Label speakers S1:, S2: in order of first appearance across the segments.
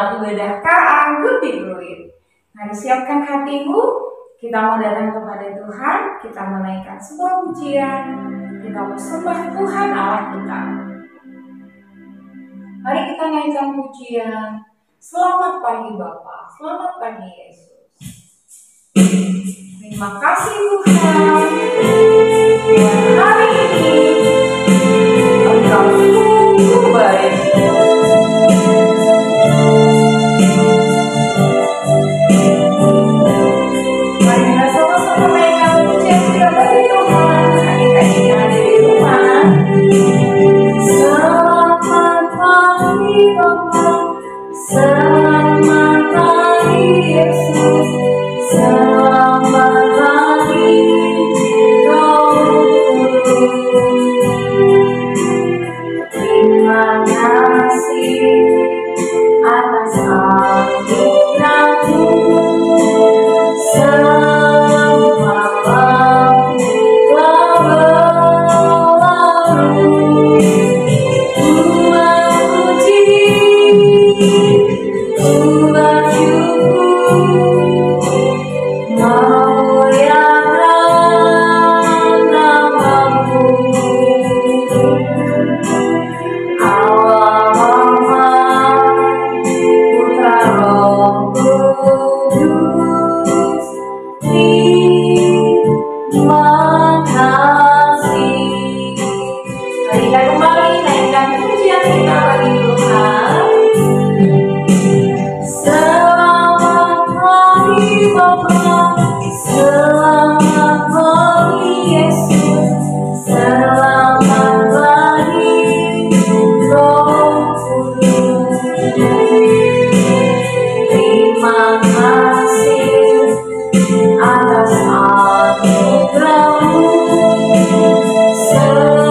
S1: dalam ibadah Good Fluid. Mari siapkan hatimu, kita mau datang kepada Tuhan, kita menaikkan sebuah pujian, kita mau sembah Tuhan Allah kita. Mari kita naikkan pujian. Selamat pagi Bapa, selamat pagi Yesus. Terima kasih Tuhan buat hari ini. Engkau sungguh baik. Mari kita sama-sama naikkan pujian kita bagi Tuhan. Adik-adik yang ada di rumah. Selamat pagi Bapa, selamat pagi Yesus, selamat pagi Roh Kudus. Terima kasih atas anugerah-Mu selama waktu Kau berlalu.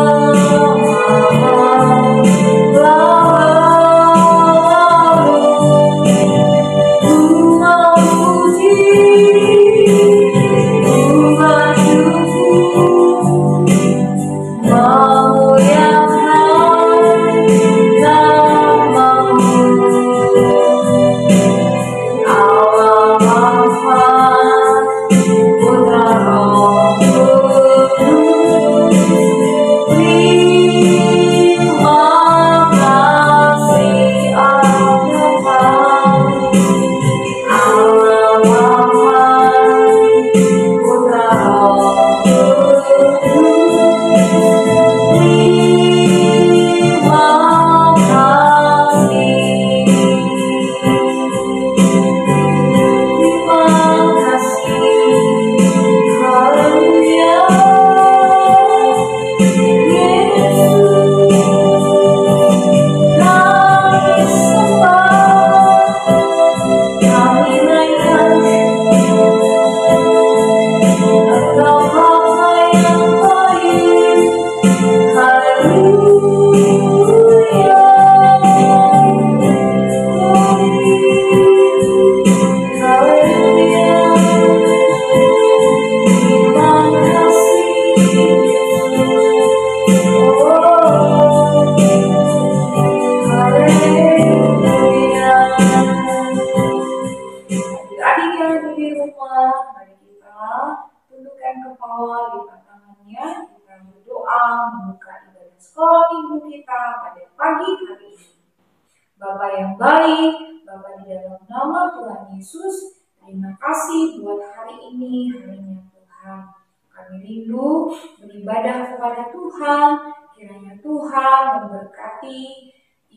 S1: Bapa yang baik, Bapa di dalam nama Tuhan Yesus, terima kasih buat hari ini, harinya Tuhan. Kami rindu beribadah kepada Tuhan, kiranya Tuhan memberkati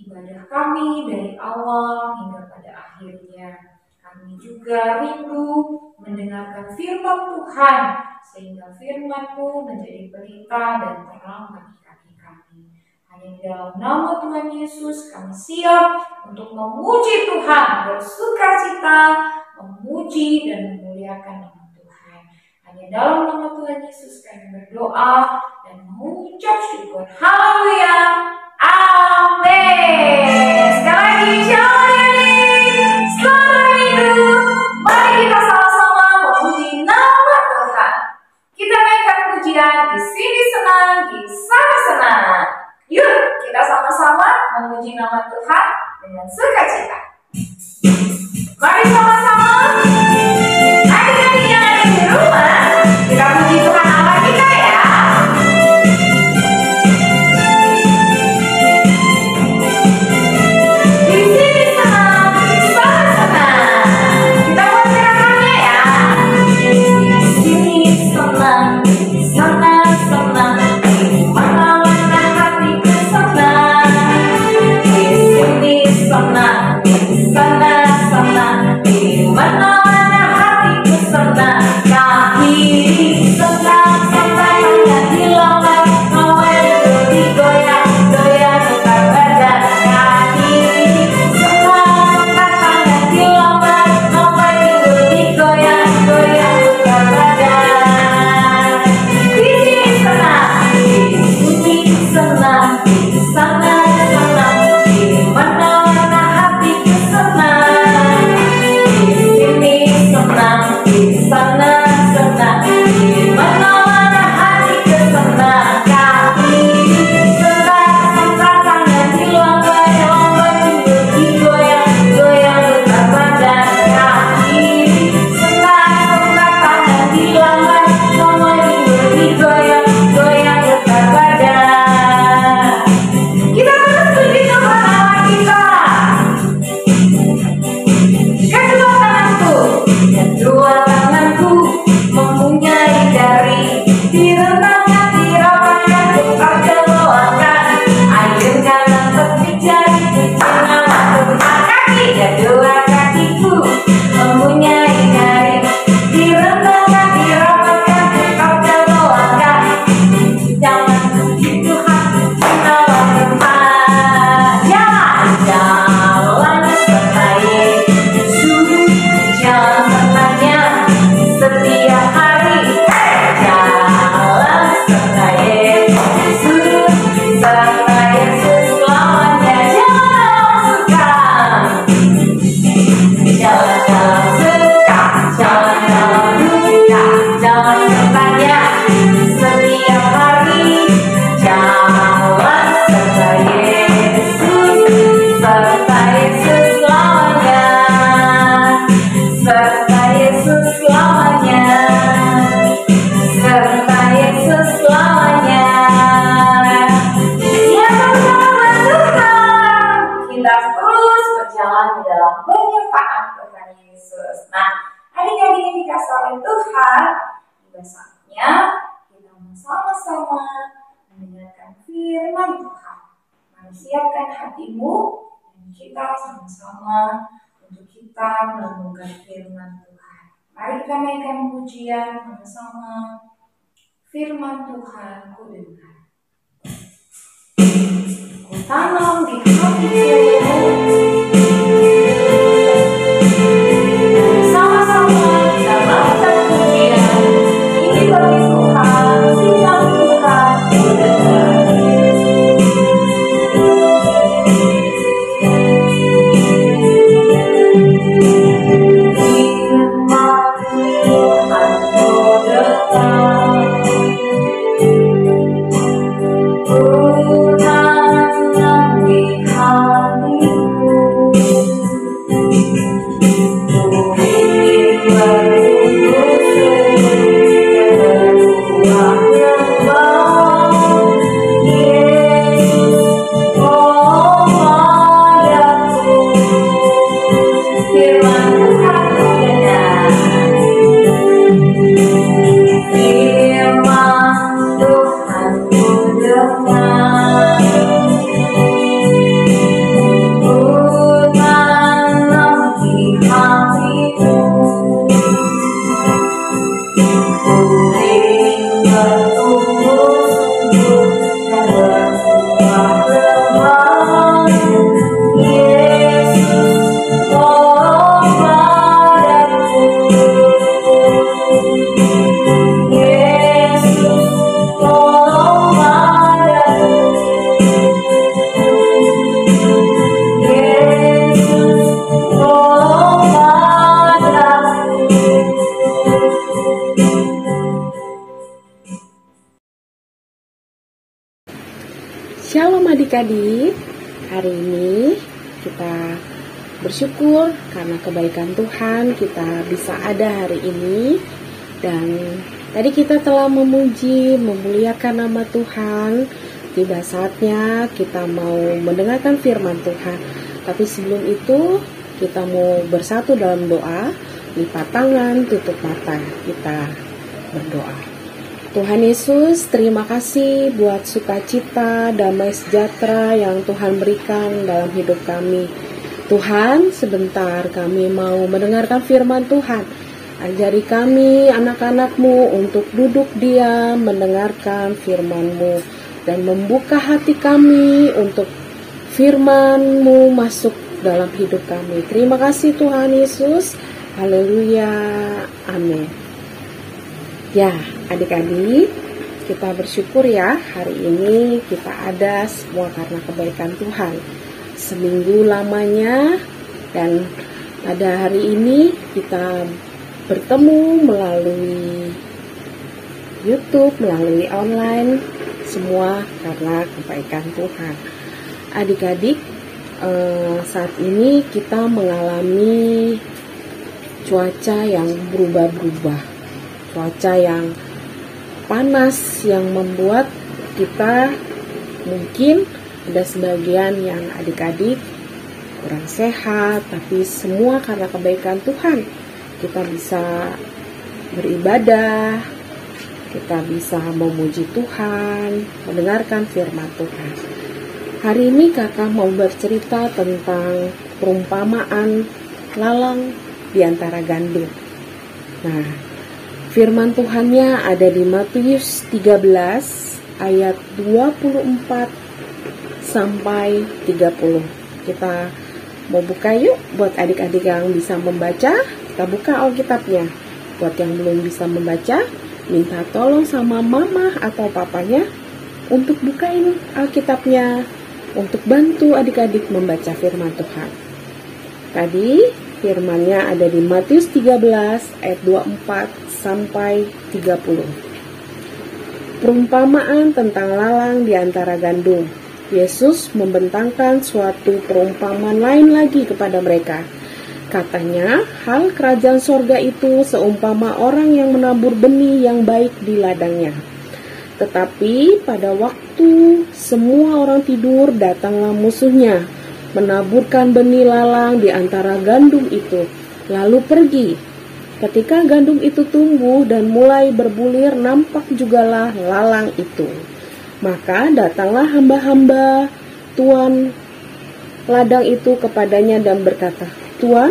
S1: ibadah kami dari awal hingga pada akhirnya. Kami juga rindu mendengarkan firman Tuhan, sehingga firman-Mu menjadi pelita dan terang bagi kaki kami. Hanya di dalam nama Tuhan Yesus kami siap untuk memuji Tuhan, bersukacita, memuji dan memuliakan nama Tuhan. Hanya dalam nama Tuhan Yesus kami berdoa dan mengucap syukur. Haleluya. Amin. Sekali lagi, shalom. Selamat hidup. Mari kita sama-sama memuji nama Tuhan. Kita naikkan pujian, di sini senang, di sana senang. Yuk, kita sama-sama memuji nama Tuhan dengan sukacita. Mari sama-sama adik-adik yang ada di rumah, kita puji Tuhan Allah kita ya. Di sini senang, di sana senang. Kita buat gerakannya ya. Di sini senang, di sana senang, di mana-mana hatiku senang. Di sini senang, di sana senang, di mana-mana hatiku senang. Kaki senang, senang, hati lompat, lompat digoyang, goyang lebar badan. Kaki senang, senang, hati lompat, lompat digoyang, goyang lebar badan. Di sini senang, di sini senang, di sana senang, di mana-mana hatiku senang. Di sini senang, di sana senang, di mana-mana hatiku senang. Kaki senang, senang, tangan dilompat-lompat, digoyang, goyang lebar badan. Kaki senang, senang, tangan dilompat-lompat, digoyang, goyang lebar badan. Kita terus puji Tuhan Allah kita. Kedua tanganku mempunyai jari, direntangkan, dirapatkan, tukar keluarkan. Air kanan tepi jari, jenama tukar kaki. Kedua kakiku mempunyai jari, direntangkan, dirapatkan, tukar keluarkan. Jangan puji Tuhan, menawan Tuhan. Jalan serta Yesus, jalan sertanya setiap hari. Jalan serta Yesus, serta Yesus selamanya. Jalan suka, jalan suka, jalan duka, jalan sertanya setiap hari. Jalan serta Yesus, serta Yesus selamanya, serta Yesus selamanya, serta Yesus selamanya. Ya bersama Tuhan, kita terus berjalan di dalam penyertaan Tuhan Yesus. Nah, adik-adik yang dikasih oleh Tuhan, sudah saatnya kita bersama-sama mendengarkan firman Tuhan. Mari siapkan hatimu dan kita sama-sama untuk kita merenungkan firman Tuhan. Mari kita naikkan pujian bersama. Firman Tuhan ku dengar, ku tanam di hatiku. Sama-sama kita melakukan pujian ini bagi Tuhan, firman Tuhan ku dengar.
S2: Shalom adik-adik, hari ini kita bersyukur karena kebaikan Tuhan kita bisa ada hari ini. Dan tadi kita telah memuji, memuliakan nama Tuhan. Tiba saatnya kita mau mendengarkan firman Tuhan. Tapi sebelum itu kita mau bersatu dalam doa. Lipat tangan, tutup mata, kita berdoa. Tuhan Yesus, terima kasih buat sukacita, damai sejahtera yang Tuhan berikan dalam hidup kami. Tuhan, sebentar kami mau mendengarkan firman Tuhan. Ajari kami, anak-anak-Mu, untuk duduk diam, mendengarkan firman-Mu, dan membuka hati kami untuk firman-Mu masuk dalam hidup kami. Terima kasih Tuhan Yesus. Haleluya. Amin. Ya, adik-adik, kita bersyukur ya, hari ini kita ada semua karena kebaikan Tuhan. Seminggu lamanya, dan pada hari ini kita bertemu melalui YouTube, melalui online, semua karena kebaikan Tuhan. Adik-adik, saat ini kita mengalami cuaca yang berubah-ubah. Cuaca yang panas yang membuat kita mungkin ada sebagian yang adik-adik kurang sehat, tapi semua karena kebaikan Tuhan kita bisa beribadah, kita bisa memuji Tuhan, mendengarkan firman Tuhan. Hari ini kakak mau bercerita tentang perumpamaan lalang di antara gandum. Nah, firman Tuhannya ada di Matius 13 ayat 24 sampai 30. Kita mau buka yuk buat adik-adik yang bisa membaca. Kita buka Alkitabnya. Buat yang belum bisa membaca, minta tolong sama mama atau papanya untuk bukain Alkitabnya, untuk bantu adik-adik membaca firman Tuhan. Tadi firmannya ada di Matius 13 ayat 24 sampai 30. Perumpamaan tentang lalang di antara gandum. Yesus membentangkan suatu perumpamaan lain lagi kepada mereka. Katanya, hal kerajaan sorga itu seumpama orang yang menabur benih yang baik di ladangnya. Tetapi pada waktu semua orang tidur, datanglah musuhnya, menaburkan benih lalang di antara gandum itu, lalu pergi. Ketika gandum itu tumbuh dan mulai berbulir, nampak jugalah lalang itu. Maka datanglah hamba-hamba tuan ladang itu kepadanya dan berkata, Tuan,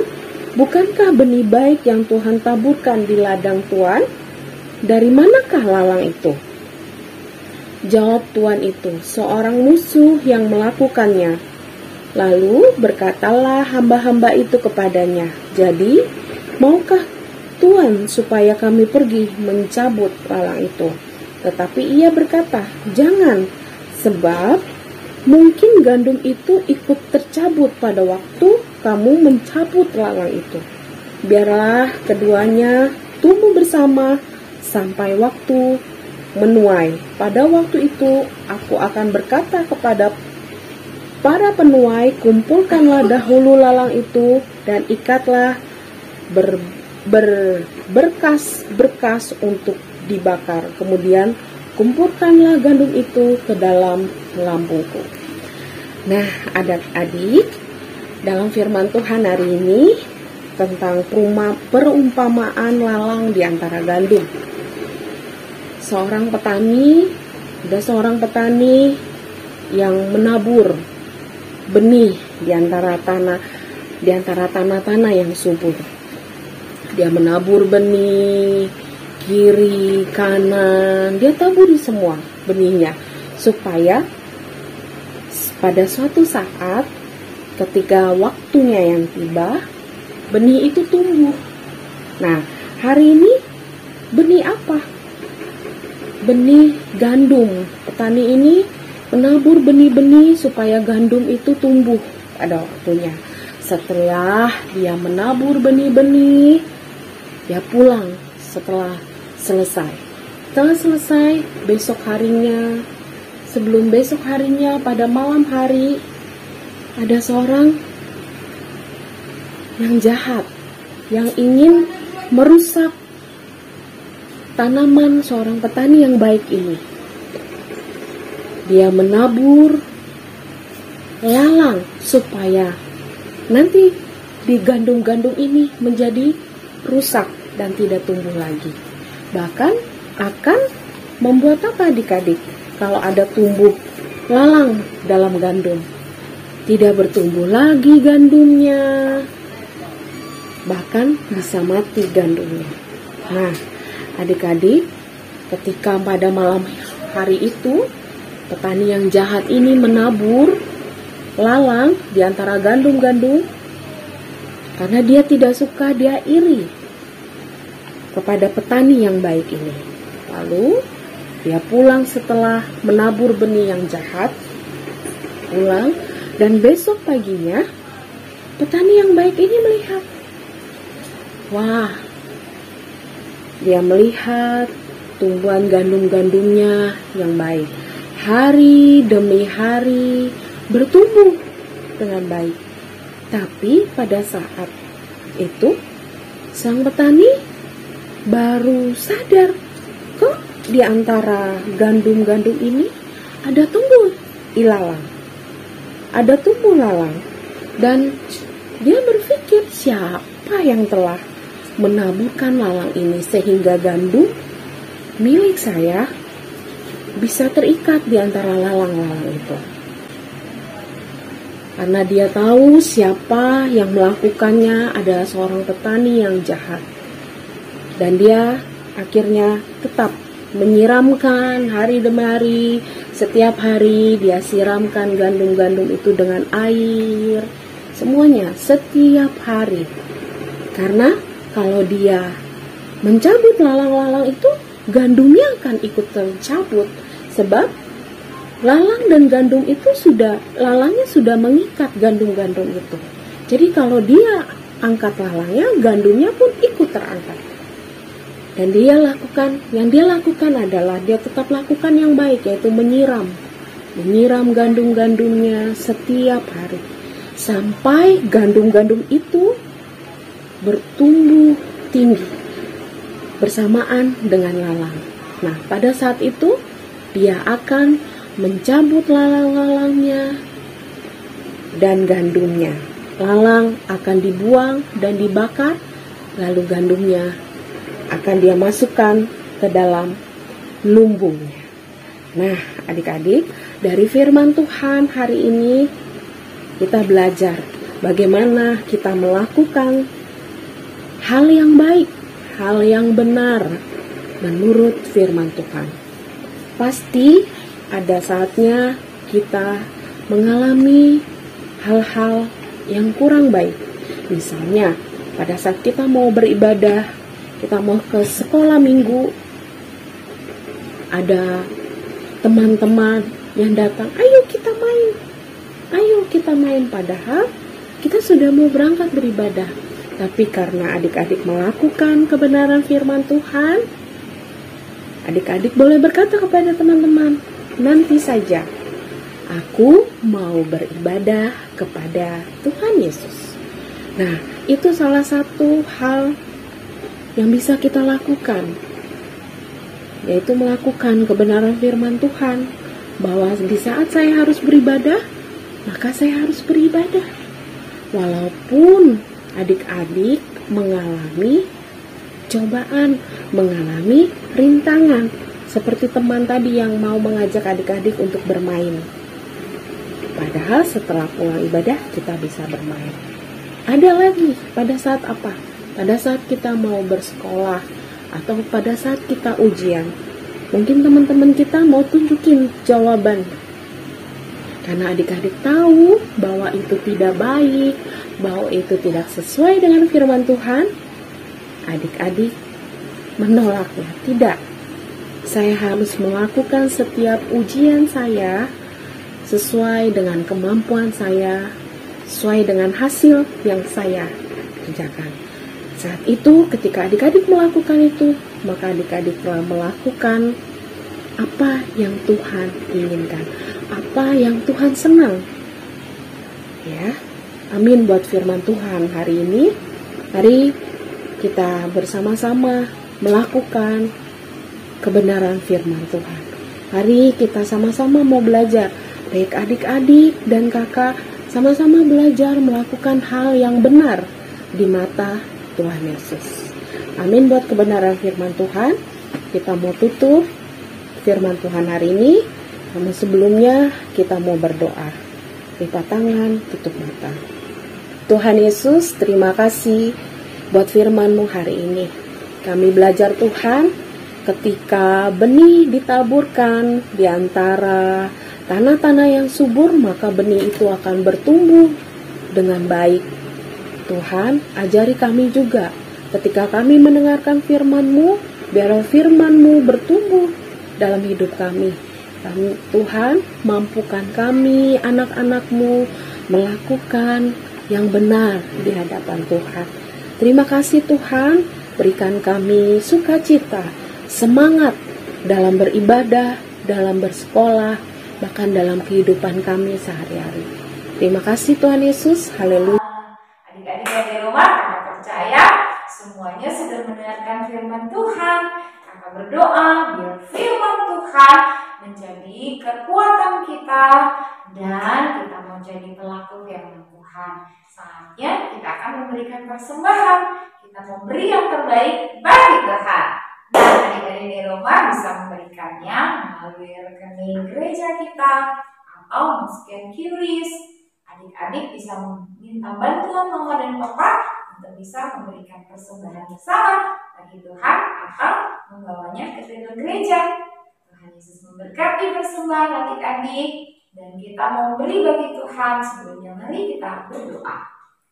S2: bukankah benih baik yang Tuhan taburkan di ladang Tuan? Dari manakah lalang itu? Jawab tuan itu, seorang musuh yang melakukannya. Lalu berkatalah hamba-hamba itu kepadanya, jadi maukah Tuan supaya kami pergi mencabut lalang itu? Tetapi ia berkata, jangan, sebab mungkin gandum itu ikut tercabut pada waktu kamu mencabut lalang itu. Biarlah keduanya tumbuh bersama sampai waktu menuai. Pada waktu itu aku akan berkata kepada para penuai, kumpulkanlah dahulu lalang itu dan ikatlah berkas-berkas untuk dibakar. Kemudian kumpulkanlah gandum itu ke dalam lambungku. Nah, adik-adik, dalam firman Tuhan hari ini tentang perumpamaan lalang di antara gandum. Ada seorang petani yang menabur benih di antara tanah-tanah yang subur. Dia menabur benih kiri, kanan, dia taburi semua benihnya supaya pada suatu saat ketika waktunya yang tiba, benih itu tumbuh. Nah, hari ini benih apa? Benih gandum. Petani ini menabur benih-benih supaya gandum itu tumbuh pada waktunya. Setelah dia menabur benih-benih, dia pulang setelah selesai. Setelah selesai, sebelum besok harinya pada malam hari, ada seorang yang jahat, yang ingin merusak tanaman seorang petani yang baik ini. Dia menabur lalang supaya nanti di gandum-gandum ini menjadi rusak dan tidak tumbuh lagi. Bahkan akan membuat apa adik-adik? Kalau ada tumbuh lalang dalam gandum, tidak bertumbuh lagi gandumnya, bahkan bisa mati gandumnya. Nah, adik-adik, ketika pada malam hari itu petani yang jahat ini menabur lalang di antara gandum-gandum, karena dia tidak suka, dia iri kepada petani yang baik ini. Lalu dia pulang setelah menabur benih yang jahat, pulang, dan besok paginya petani yang baik ini melihat, wah, dia melihat tumbuhan gandum-gandumnya yang baik, hari demi hari bertumbuh dengan baik. Tapi pada saat itu sang petani baru sadar, kok di antara gandum-gandum ini ada tumbuh ilalang, ada tumbuh lalang. Dan dia berpikir, siapa yang telah menaburkan lalang ini sehingga gandum milik saya bisa terikat di antara lalang-lalang itu. Karena dia tahu siapa yang melakukannya adalah seorang petani yang jahat. Dan dia akhirnya tetap menyiramkan hari demi hari. Setiap hari dia siramkan gandum-gandum itu dengan air. Semuanya setiap hari. Karena kalau dia mencabut lalang-lalang itu, gandumnya akan ikut tercabut. Sebab lalang dan gandum itu lalangnya sudah mengikat gandum-gandum itu. Jadi kalau dia angkat lalangnya, gandumnya pun ikut terangkat. Dan yang dia lakukan adalah dia tetap lakukan yang baik, yaitu menyiram gandum-gandumnya setiap hari. Sampai gandum-gandum itu bertumbuh tinggi bersamaan dengan lalang. Nah, pada saat itu dia akan mencabut lalang-lalangnya dan gandumnya. Lalang akan dibuang dan dibakar, lalu gandumnya akan dia masukkan ke dalam lumbungnya. Nah, adik-adik, dari firman Tuhan hari ini kita belajar bagaimana kita melakukan hal yang baik, hal yang benar menurut firman Tuhan. Pasti ada saatnya kita mengalami hal-hal yang kurang baik. Misalnya, pada saat kita mau beribadah, kita mau ke sekolah minggu, ada teman-teman yang datang, ayo kita main, padahal kita sudah mau berangkat beribadah. Tapi karena adik-adik melakukan kebenaran firman Tuhan, adik-adik boleh berkata kepada teman-teman, nanti saja aku mau beribadah kepada Tuhan Yesus. Nah, itu salah satu hal yang bisa kita lakukan, yaitu melakukan kebenaran firman Tuhan, bahwa di saat saya harus beribadah, maka saya harus beribadah. Walaupun adik-adik mengalami cobaan, mengalami rintangan, seperti teman tadi yang mau mengajak adik-adik untuk bermain. Padahal setelah pulang ibadah kita bisa bermain. Ada lagi pada saat apa? Pada saat kita mau bersekolah atau pada saat kita ujian. Mungkin teman-teman kita mau tunjukin jawaban. Karena adik-adik tahu bahwa itu tidak baik, bahwa itu tidak sesuai dengan firman Tuhan, adik-adik menolaknya. Tidak, saya harus melakukan setiap ujian saya sesuai dengan kemampuan saya, sesuai dengan hasil yang saya kerjakan. Saat itu, ketika adik-adik melakukan itu, maka adik-adik telah melakukan apa yang Tuhan inginkan, apa yang Tuhan senang. Ya, Amin buat firman Tuhan hari ini. Mari kita bersama-sama melakukan kebenaran firman Tuhan. Mari kita sama-sama mau belajar, baik adik-adik dan kakak, sama-sama belajar melakukan hal yang benar di mata Tuhan Yesus. Amin buat kebenaran firman Tuhan. Kita mau tutup firman Tuhan hari ini. Namun sebelumnya kita mau berdoa. Lipat tangan, tutup mata. Tuhan Yesus, terima kasih buat firman-Mu hari ini. Kami belajar Tuhan, ketika benih ditaburkan di antara tanah-tanah yang subur, maka benih itu akan bertumbuh dengan baik. Tuhan, ajari kami juga, ketika kami mendengarkan firman-Mu, biarlah firman-Mu bertumbuh dalam hidup kami. Tuhan, mampukan kami, anak-anak-Mu, melakukan yang benar di hadapan Tuhan. Terima kasih Tuhan, berikan kami sukacita, semangat dalam beribadah, dalam bersekolah, bahkan dalam kehidupan kami sehari-hari. Terima kasih Tuhan Yesus, haleluya.
S1: Adik-adik yang di rumah, kakak percaya semuanya sudah mendengarkan firman Tuhan. Kakak berdoa biar firman Tuhan menjadi kekuatan kita dan kita mau jadi pelaku firman Tuhan. Saatnya kita akan memberikan persembahan. Kita memberi yang terbaik bagi Tuhan. Dan adik-adik di rumah bisa memberikannya melalui rekening gereja kita atau men-scan QRIS. Adik-adik bisa meminta bantuan mama dan papa untuk bisa memberikan persembahan bersama bagi Tuhan atau membawanya ke gedung gereja. Tuhan Yesus memberkati persembahan adik-adik dan kita mau beri bagi Tuhan. Sebelumnya mari kita berdoa.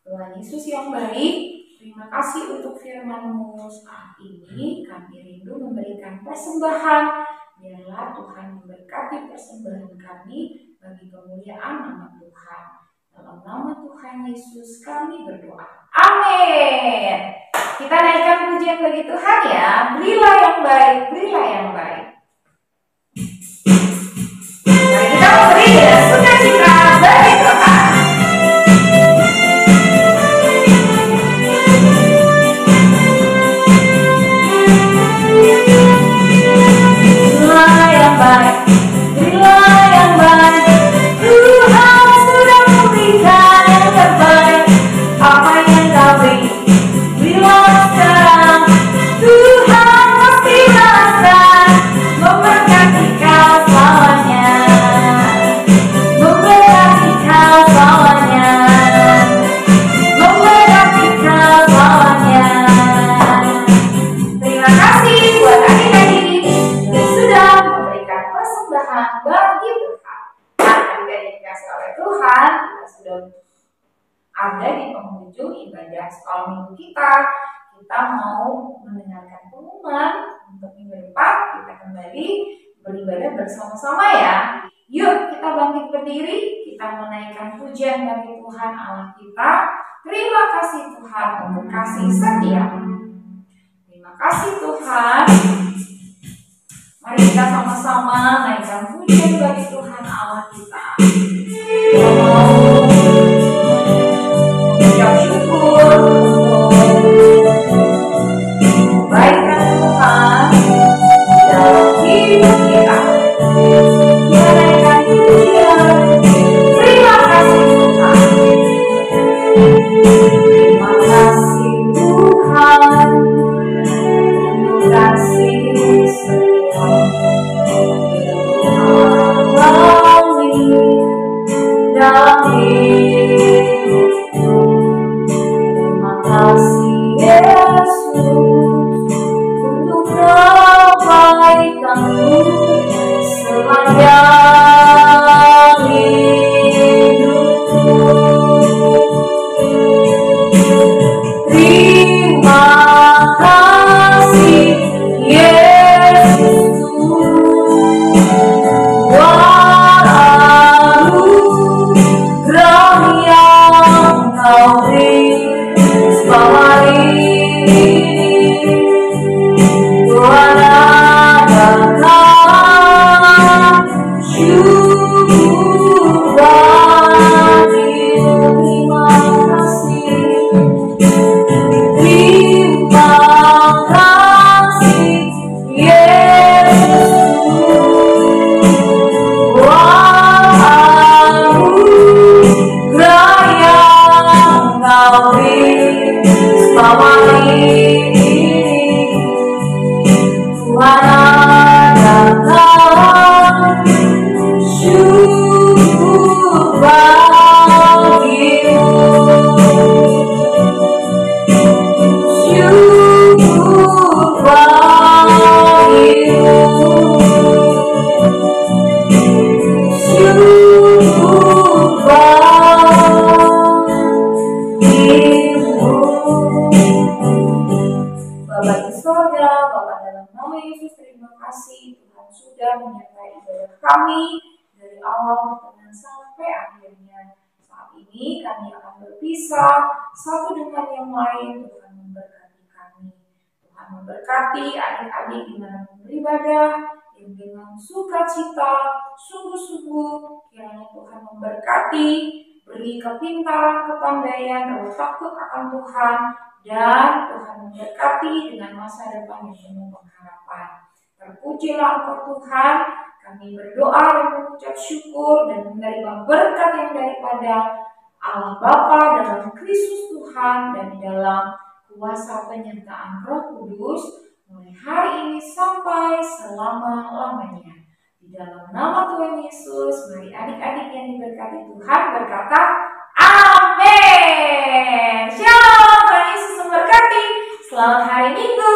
S1: Tuhan Yesus yang baik, terima kasih untuk firman-Mu. Saat ini kami rindu memberikan persembahan. Biarlah Tuhan memberkati persembahan kami bagi kemuliaan nama Tuhan. Dalam nama Tuhan Yesus kami berdoa. Amin. Kita naikkan pujian bagi Tuhan ya. Berilah yang baik, berilah yang baik. Mari kita memberi dengan sukacita bagi Tuhan. Berilah yang baik, berilah yang baik. Tuhan sudah memberikan yang terbaik. Apa yang kau beri, berilah sekarang. Tuhan pasti balaskan, memberkati kau selamanya, memberkati kau selamanya, memberkati kau selamanya. Terima kasih buat adik-adik yang sudah memberikan persembahan bagi Tuhan. Adik-adik dikasih oleh Tuhan, kita sudah ada di penghujung ibadah sekolah minggu kita. Kita mau mendengarkan pengumuman untuk minggu depan. Kita kembali beribadah bersama-sama ya. Yuk kita bangkit berdiri. Kita menaikkan pujian bagi Tuhan Allah kita. Terima kasih Tuhan untuk kasih setia. Terima kasih Tuhan. Mari kita sama-sama naikkan pujian bagi Tuhan Allah kita. Ucap syukur kebaikan Tuhan dalam hidup kita. Kita naikkan pujian. Terima kasih Tuhan. Terima kasih Tuhan untuk kasih-Mu setia. Alami dalam hidupku. Terima kasih Yesus untuk kebaikan-Mu sepanjang hidupku. Terima kasih Yesus, buat anugerah yang Kau beri selama ini. Tuhan adakan syukur bagi terima. hari ini Tuhan adalah syukur bagimu, syukur bagimu, syukur bagimu. Bapa di surga, Bapa dalam nama Yesus, terima kasih Tuhan sudah menyertai ibadah kami dari awal dengan sampai akhirnya. Saat ini kami akan berpisah satu dengan yang lain. Tuhan memberkati kami. Tuhan memberkati adik-adik di mana beribadah yang dengan sukacita, sungguh-sungguh kiranya Tuhan memberkati, beri kepintaran, kepandaian, dan takut akan Tuhan, dan Tuhan memberkati dengan masa depan yang penuh pengharapan. Terpujilah Engkau Tuhan, kami berdoa dan mengucap syukur dan menerima berkat yang daripada Allah Bapa dalam Kristus Tuhan dan di dalam kuasa penyertaan Roh Kudus mulai hari ini sampai selama-lamanya. Di dalam nama Tuhan Yesus, mari adik-adik yang diberkati Tuhan berkata, Amin. Shalom, Tuhan Yesus memberkati. Selamat hari Minggu.